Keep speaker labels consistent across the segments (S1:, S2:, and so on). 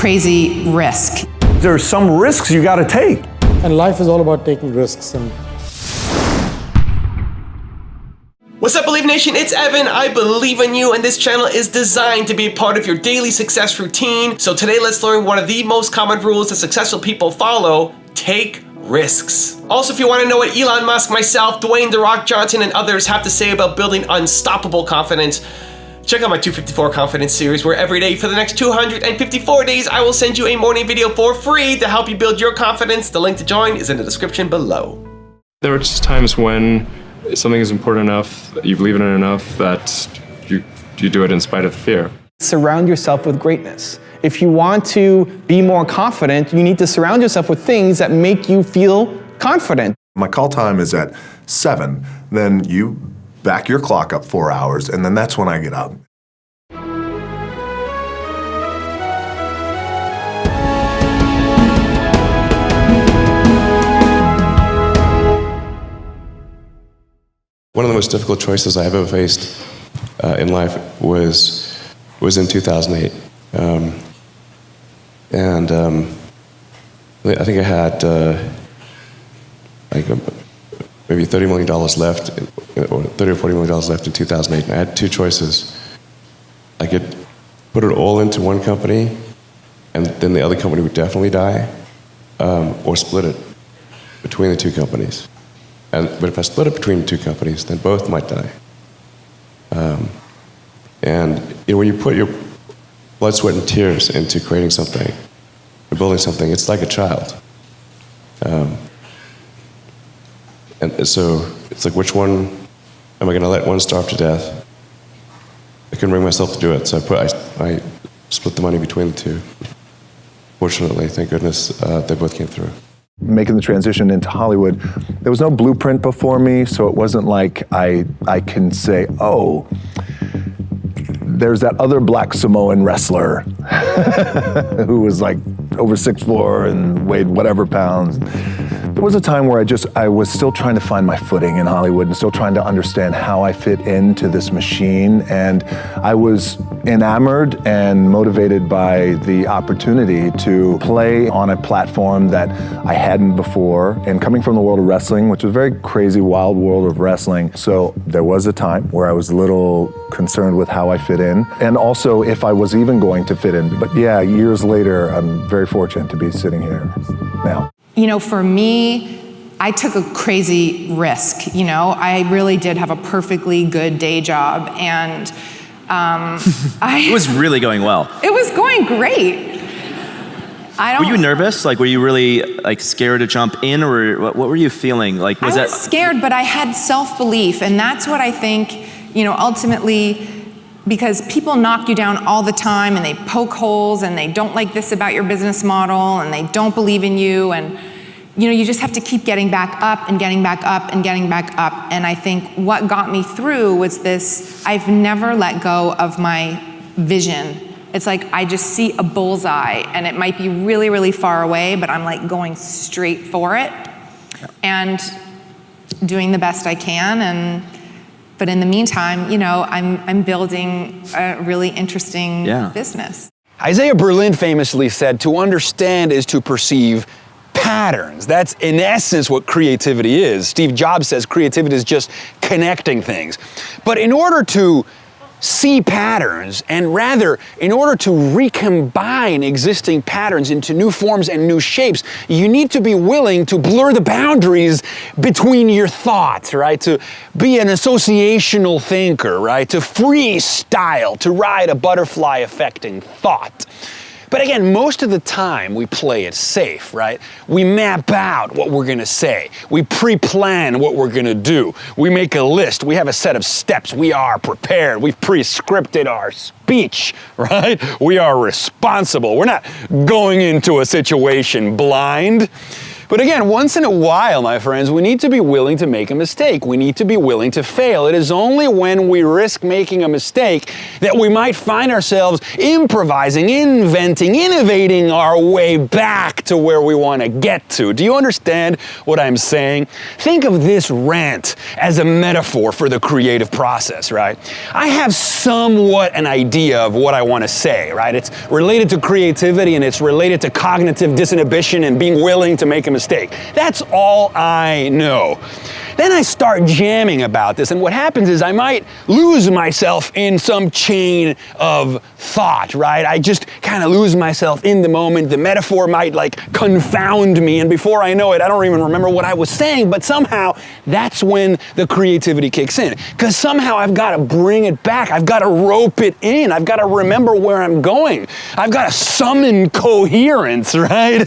S1: crazy risk.
S2: There's some risks you got to take.
S3: And life is all about taking risks.
S4: What's up, Believe Nation? It's Evan. I believe in you, and this channel is designed to be a part of your daily success routine. So today, let's learn one of the most common rules that successful people follow: take risks. Also, if you want to know what Elon Musk, myself, Dwayne "The Rock" Johnson, and others have to say about building unstoppable confidence, check out my 254 Confidence series, where every day for the next 254 days, I will send you a morning video for free to help you build your confidence. The link to join is in the description below.
S5: There are just times when something is important enough, you believe in it enough, that you do it in spite of the fear.
S6: Surround yourself with greatness. If you want to be more confident, you need to surround yourself with things that make you feel confident.
S7: My call time is at 7, then you back your clock up 4 hours, and then that's when I get up.
S8: One of the most difficult choices I've ever faced in life was in 2008. I think I had maybe $30 million left, or $30 or $40 million left in 2008. And I had two choices. I could put it all into one company, and then the other company would definitely die, or split it between the two companies. But if I split it between the two companies, then both might die. When you put your blood, sweat, and tears into creating something, or building something, it's like a child. And so it's like, which one am I going to let one starve to death? I couldn't bring myself to do it, so I split the money between the two. Fortunately, thank goodness, they both came through.
S7: Making the transition into Hollywood, there was no blueprint before me, so it wasn't like I can say, oh, there's that other black Samoan wrestler who was like over 6'4" and weighed whatever pounds. There was a time where I was still trying to find my footing in Hollywood and still trying to understand how I fit into this machine, and I was enamored and motivated by the opportunity to play on a platform that I hadn't before, and coming from the world of wrestling, which was a very crazy, wild world of wrestling. So there was a time where I was a little concerned with how I fit in, and also if I was even going to fit in. But yeah, years later, I'm very fortunate to be sitting here now.
S1: You know, for me, I took a crazy risk. You know, I really did have a perfectly good day job, and
S9: it was really going well.
S1: It was going great.
S9: Were you nervous? Like, were you really scared to jump in, or what were you feeling? I was
S1: scared, but I had self-belief, and that's what I think, ultimately, because people knock you down all the time, and they poke holes, and they don't like this about your business model, and they don't believe in you, and you just have to keep getting back up and getting back up and getting back up. And I think what got me through was this: I've never let go of my vision. It's like I just see a bullseye, and it might be really, really far away, but I'm going straight for it, and doing the best I can. But in the meantime, I'm building a really interesting business.
S10: Isaiah Berlin famously said, "To understand is to perceive patterns." That's in essence what creativity is. Steve Jobs says creativity is just connecting things. But in order to see patterns, and rather, in order to recombine existing patterns into new forms and new shapes, you need to be willing to blur the boundaries between your thoughts, right? To be an associational thinker, right? To freestyle, to ride a butterfly affecting thought. But again, most of the time we play it safe, right? We map out what we're gonna say. We pre-plan what we're gonna do. We make a list. We have a set of steps. We are prepared. We've pre-scripted our speech, right? We are responsible. We're not going into a situation blind. But again, once in a while, my friends, we need to be willing to make a mistake. We need to be willing to fail. It is only when we risk making a mistake that we might find ourselves improvising, inventing, innovating our way back to where we want to get to. Do you understand what I'm saying? Think of this rant as a metaphor for the creative process, right? I have somewhat an idea of what I want to say, right? It's related to creativity and it's related to cognitive disinhibition and being willing to make a mistake. That's all I know. Then I start jamming about this, and what happens is I might lose myself in some chain of thought, right? I just kind of lose myself in the moment. The metaphor might like confound me, and before I know it, I don't even remember what I was saying, but somehow that's when the creativity kicks in. Because somehow I've got to bring it back. I've got to rope it in. I've got to remember where I'm going. I've got to summon coherence, right?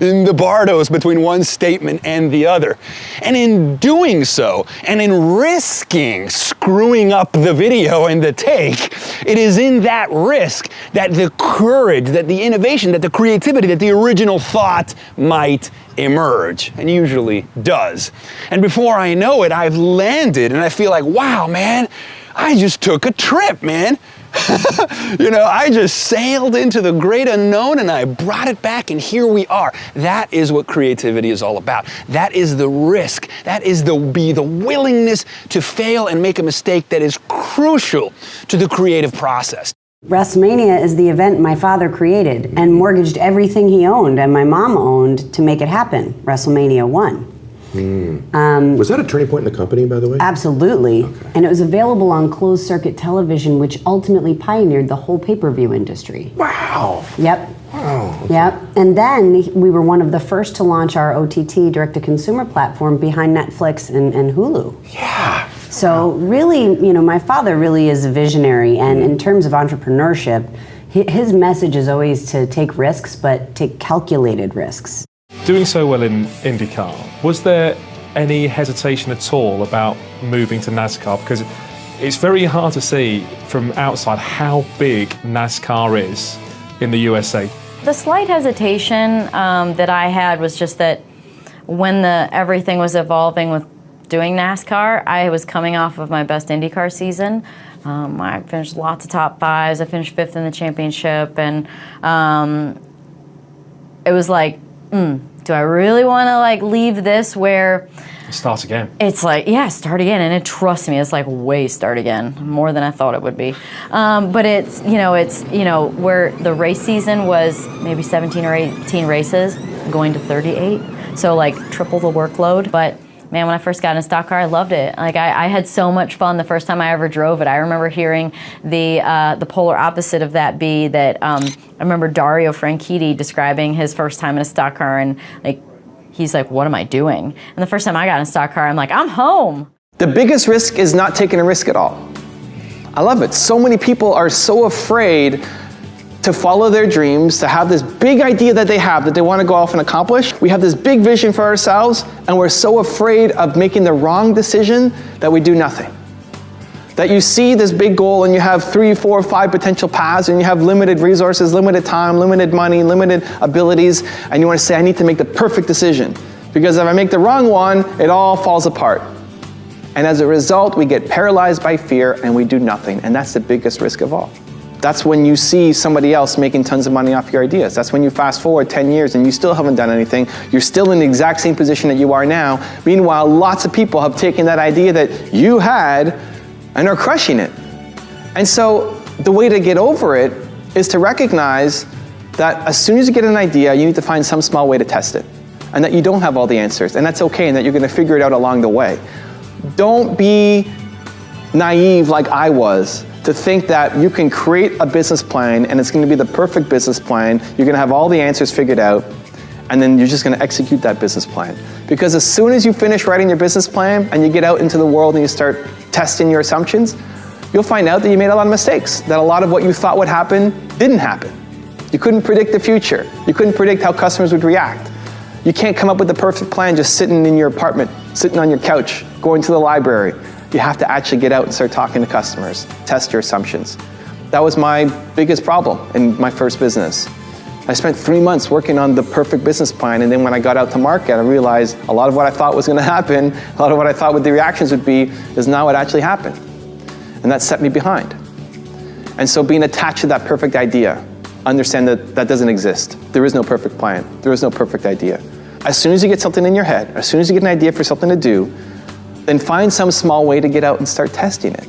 S10: In the Bardos between one statement and the other. And in doing so, and in risking screwing up the video and the take, it is in that risk that the courage, that the innovation, that the creativity, that the original thought might emerge, and usually does. And before I know it, I've landed and I feel like, wow, man, I just took a trip, man. You know, I just sailed into the great unknown and I brought it back, and here we are. That is what creativity is all about. That is the risk. That is the willingness to fail and make a mistake that is crucial to the creative process.
S11: WrestleMania is the event my father created and mortgaged everything he owned and my mom owned to make it happen. WrestleMania 1.
S12: Was that a turning point in the company, by the way?
S11: Absolutely.
S12: Okay.
S11: And it was available on closed circuit television, which ultimately pioneered the whole pay-per-view industry.
S12: Wow.
S11: Yep.
S12: Wow. Okay.
S11: Yep. And then we were one of the first to launch our OTT direct-to-consumer platform behind Netflix and Hulu.
S12: Yeah.
S11: So really, you know, my father really is a visionary, and in terms of entrepreneurship, his message is always to take risks, but take calculated risks.
S13: Doing so well in IndyCar, was there any hesitation at all about moving to NASCAR? Because it's very hard to see from outside how big NASCAR is in the USA.
S14: The slight hesitation that I had was just that when everything was evolving with doing NASCAR, I was coming off of my best IndyCar season. I finished lots of top fives. I finished 5th in the championship, and it was like, do I really want to like leave this where
S13: start again?
S14: It's like, yeah, start again, and trust me, it's like way start again, more than I thought it would be. But it's where the race season was maybe 17 or 18 races, going to 38, so like triple the workload. But man, when I first got in a stock car, I loved it. Like I had so much fun the first time I ever drove it. I remember hearing the polar opposite of that be that I remember Dario Franchitti describing his first time in a stock car, and like he's like, "What am I doing?" And the first time I got in a stock car, I'm like, "I'm home."
S6: The biggest risk is not taking a risk at all. I love it. So many people are so afraid to follow their dreams, to have this big idea that they want to go off and accomplish. We have this big vision for ourselves, and we're so afraid of making the wrong decision that we do nothing. That you see this big goal and you have 3, 4, 5 potential paths, and you have limited resources, limited time, limited money, limited abilities, and you want to say, I need to make the perfect decision. Because if I make the wrong one, it all falls apart. And as a result, we get paralyzed by fear and we do nothing. And that's the biggest risk of all. That's when you see somebody else making tons of money off your ideas. That's when you fast forward 10 years and you still haven't done anything. You're still in the exact same position that you are now. Meanwhile, lots of people have taken that idea that you had and are crushing it. And so the way to get over it is to recognize that as soon as you get an idea, you need to find some small way to test it. And that you don't have all the answers. And that's okay, and that you're going to figure it out along the way. Don't be naive like I was to think that you can create a business plan and it's going to be the perfect business plan. You're going to have all the answers figured out, and then you're just going to execute that business plan. Because as soon as you finish writing your business plan and you get out into the world and you start testing your assumptions, you'll find out that you made a lot of mistakes, that a lot of what you thought would happen didn't happen. You couldn't predict the future. You couldn't predict how customers would react. You can't come up with the perfect plan just sitting in your apartment, sitting on your couch, going to the library. You have to actually get out and start talking to customers, test your assumptions. That was my biggest problem in my first business. I spent 3 months working on the perfect business plan, and then when I got out to market, I realized a lot of what I thought was going to happen, a lot of what I thought the reactions would be, is not what actually happened. And that set me behind. And so being attached to that perfect idea, understand that that doesn't exist. There is no perfect plan. There is no perfect idea. As soon as you get something in your head, as soon as you get an idea for something to do, then find some small way to get out and start testing it.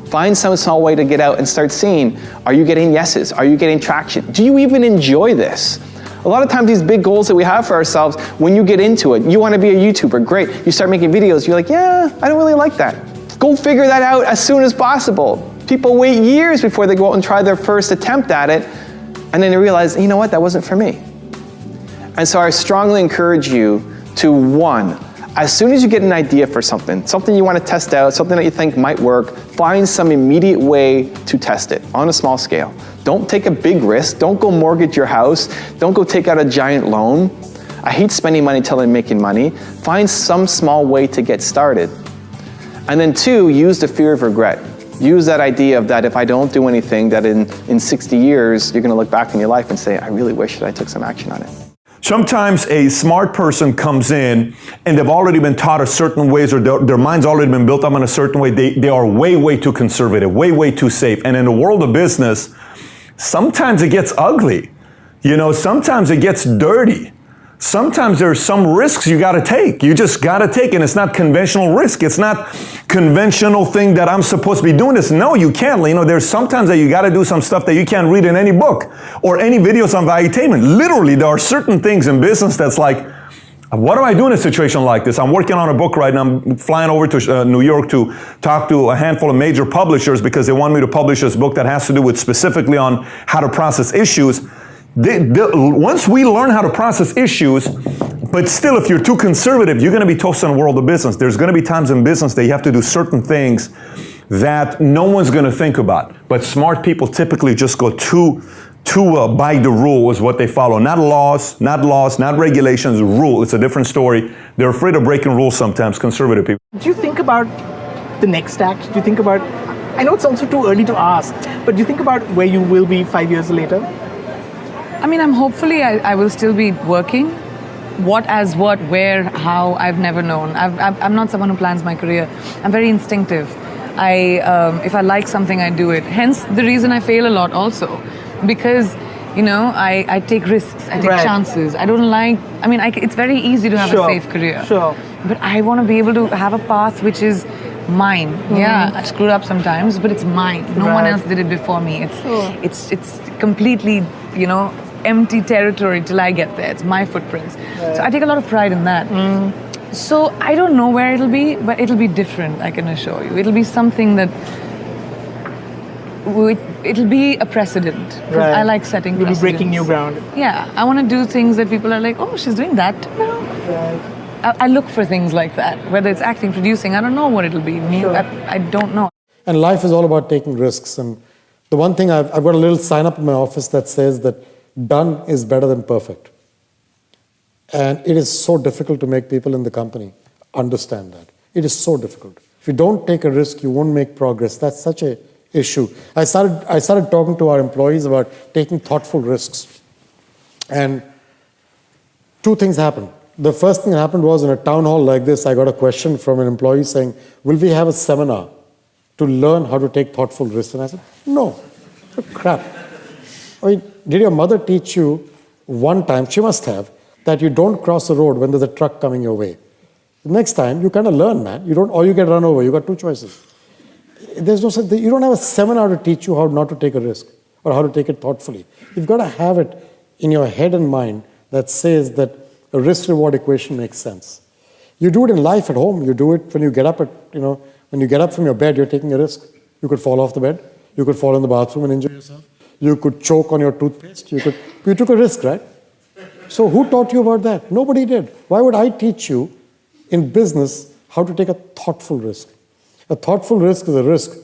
S6: Find some small way to get out and start seeing, are you getting yeses? Are you getting traction? Do you even enjoy this? A lot of times these big goals that we have for ourselves, when you get into it, you want to be a YouTuber, great. You start making videos, you're like, yeah, I don't really like that. Go figure that out as soon as possible. People wait years before they go out and try their first attempt at it, and then they realize, you know what, that wasn't for me. And so I strongly encourage you to, one, as soon as you get an idea for something you want to test out, something that you think might work, find some immediate way to test it on a small scale. Don't take a big risk. Don't go mortgage your house. Don't go take out a giant loan. I hate spending money until I'm making money. Find some small way to get started. And then two, use the fear of regret. Use that idea of that if I don't do anything, that in 60 years, you're going to look back in your life and say, I really wish that I took some action on it.
S2: Sometimes a smart person comes in and they've already been taught a certain ways, or their mind's already been built up in a certain way. They are way too conservative, way too safe. And in the world of business, sometimes it gets ugly. You know, sometimes it gets dirty. Sometimes there's some risks you got to take. You just got to take, and it's not conventional risk. It's not conventional thing that I'm supposed to be doing this. No, you can't. You know, there's sometimes that you got to do some stuff that you can't read in any book or any videos on valuetainment. Literally, there are certain things in business that's like, what do I do in a situation like this? I'm working on a book right now. I'm flying over to New York to talk to a handful of major publishers because they want me to publish this book that has to do with specifically on how to process issues. Once we learn how to process issues, but still if you're too conservative, you're going to be toast in the world of business. There's going to be times in business that you have to do certain things that no one's going to think about. But smart people typically just go by the rule is what they follow. Not laws, not regulations, rule. It's a different story. They're afraid of breaking rules sometimes, conservative people.
S15: Do you think about the next act? Do you think about, I know it's also too early to ask, but do you think about where you will be 5 years later?
S16: I mean, hopefully I will still be working. What, where, how, I've never known. I'm not someone who plans my career. I'm very instinctive. If I like something, I do it. Hence the reason I fail a lot also. Because, you know, I take risks, I take chances. I don't like, it's very easy to have a safe career.
S15: Sure.
S16: But I want to be able to have a path which is mine. Yeah, I screwed up sometimes, but it's mine. No one else did it before me. It's completely, you know, empty territory till I get there. It's my footprints. So I take a lot of pride in that. So I don't know where it'll be, but it'll be different, I can assure you. It'll be something that it'll be a precedent. Because I like setting precedents.
S15: You'll be breaking new ground.
S16: Yeah, I want to do things that people are like, oh, she's doing that now. I look for things like that, whether it's acting, producing, I don't know what it'll be. I don't know.
S3: And life is all about taking risks. And the one thing, I've got a little sign up in my office that says that done is better than perfect. And it is so difficult to make people in the company understand that. It is so difficult. If you don't take a risk, you won't make progress. That's such an issue. I started talking to our employees about taking thoughtful risks. And two things happened. The first thing that happened was in a town hall like this, I got a question from an employee saying, will we have a seminar to learn how to take thoughtful risks? And I said, no. Oh, crap. I mean, did your mother teach you one time, she must have, that you don't cross the road when there's a truck coming your way? The next time, you kind of learn, man. You don't, or you get run over. You got two choices. There's no such, you don't have a seminar to teach you how not to take a risk or how to take it thoughtfully. You've got to have it in your head and mind that says that a risk-reward equation makes sense. You do it in life at home. You do it when you get up when you get up from your bed, you're taking a risk. You could fall off the bed. You could fall in the bathroom and injure yourself. You could choke on your toothpaste. You took a risk, right? So who taught you about that? Nobody did. Why would I teach you in business how to take a thoughtful risk? A thoughtful risk is a risk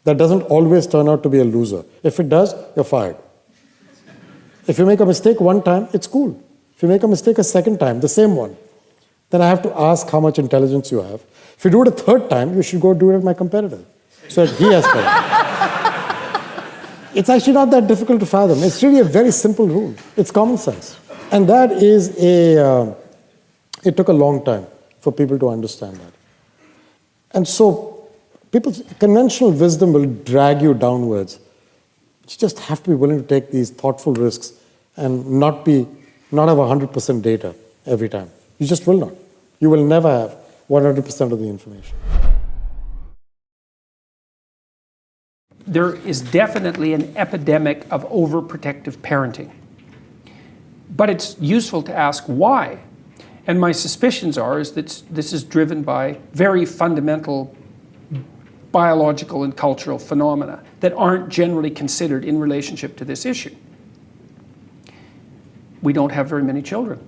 S3: that doesn't always turn out to be a loser. If it does, you're fired. If you make a mistake one time, it's cool. If you make a mistake a second time, the same one, then I have to ask how much intelligence you have. If you do it a third time, you should go do it with my competitor. So that he has courage. It's actually not that difficult to fathom. It's really a very simple rule. It's common sense. And that is it took a long time for people to understand that. And so people's conventional wisdom will drag you downwards. You just have to be willing to take these thoughtful risks and not have 100% data every time. You just will not. You will never have 100% of the information.
S17: There is definitely an epidemic of overprotective parenting. But it's useful to ask why. And my suspicions is that this is driven by very fundamental biological and cultural phenomena that aren't generally considered in relationship to this issue. We don't have very many children.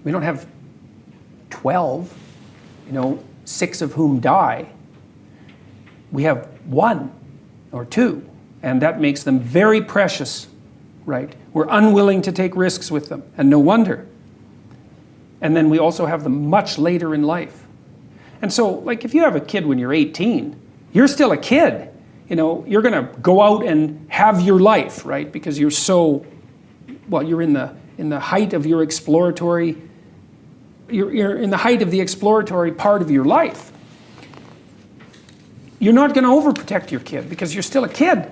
S17: We don't have 12, 6 of whom die. We have 1 or 2, and that makes them very precious, right? We're unwilling to take risks with them, and no wonder. And then we also have them much later in life. And so, like, if you have a kid when you're 18, you're still a kid. You're going to go out and have your life, right? Because you're you're in the height of your exploratory. You're in the height of the exploratory part of your life. You're not going to overprotect your kid because you're still a kid.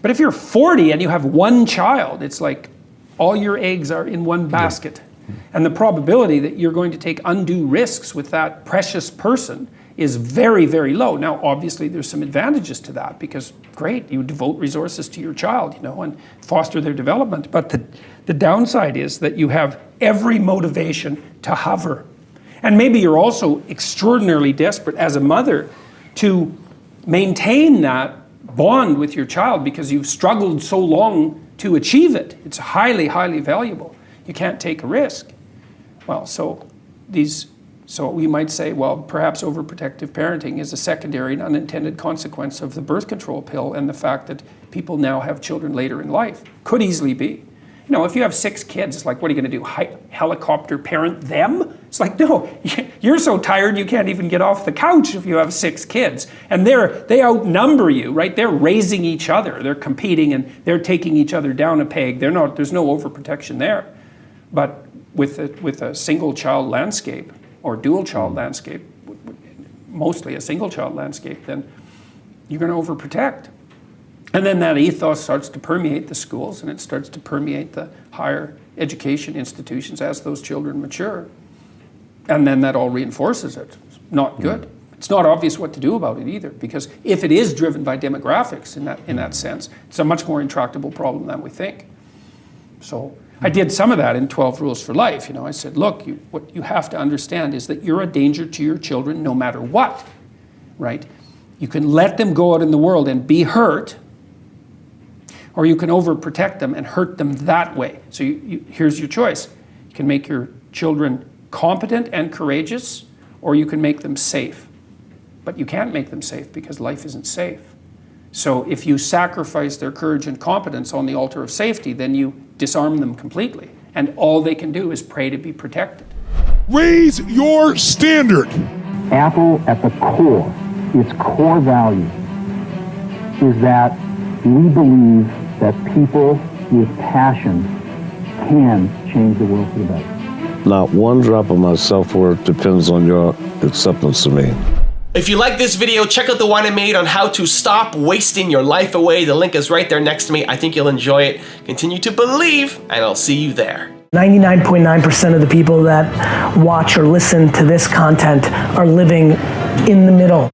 S17: But if you're 40 and you have 1 child, it's like all your eggs are in one basket. And the probability that you're going to take undue risks with that precious person is very, very low. Now, obviously, there's some advantages to that because, great, you devote resources to your child, and foster their development. But the downside is that you have every motivation to hover. And maybe you're also extraordinarily desperate as a mother to maintain that bond with your child because you've struggled so long to achieve it. It's highly, highly valuable. You can't take a risk. Well, so we might say, well, perhaps overprotective parenting is a secondary and unintended consequence of the birth control pill and the fact that people now have children later in life. Could easily be. If you have 6 kids, it's like, what are you going to do? Helicopter parent them? It's like, no, you're so tired you can't even get off the couch if you have 6 kids. And they outnumber you, right? They're raising each other. They're competing and they're taking each other down a peg. There's no overprotection there. But with a single child landscape or dual child landscape, mostly a single child landscape, then you're going to overprotect. And then that ethos starts to permeate the schools and it starts to permeate the higher education institutions as those children mature. And then that all reinforces it. It's not good. It's not obvious what to do about it either, because if it is driven by demographics in that sense, it's a much more intractable problem than we think. So I did some of that in 12 Rules for Life. I said, look, what you have to understand is that you're a danger to your children no matter what, right? You can let them go out in the world and be hurt, or you can overprotect them and hurt them that way. So here's your choice. You can make your children competent and courageous, or you can make them safe. But you can't make them safe because life isn't safe. So if you sacrifice their courage and competence on the altar of safety, then you disarm them completely. And all they can do is pray to be protected.
S18: Raise your standard.
S19: Apple, at the core, its core value is that we believe that people with passion can change the world for the better.
S20: Not one drop of my self-worth depends on your acceptance of me.
S4: If you like this video, check out the one I made on how to stop wasting your life away. The link is right there next to me. I think you'll enjoy it. Continue to believe, and I'll see you there.
S21: 99.9% of the people that watch or listen to this content are living in the middle.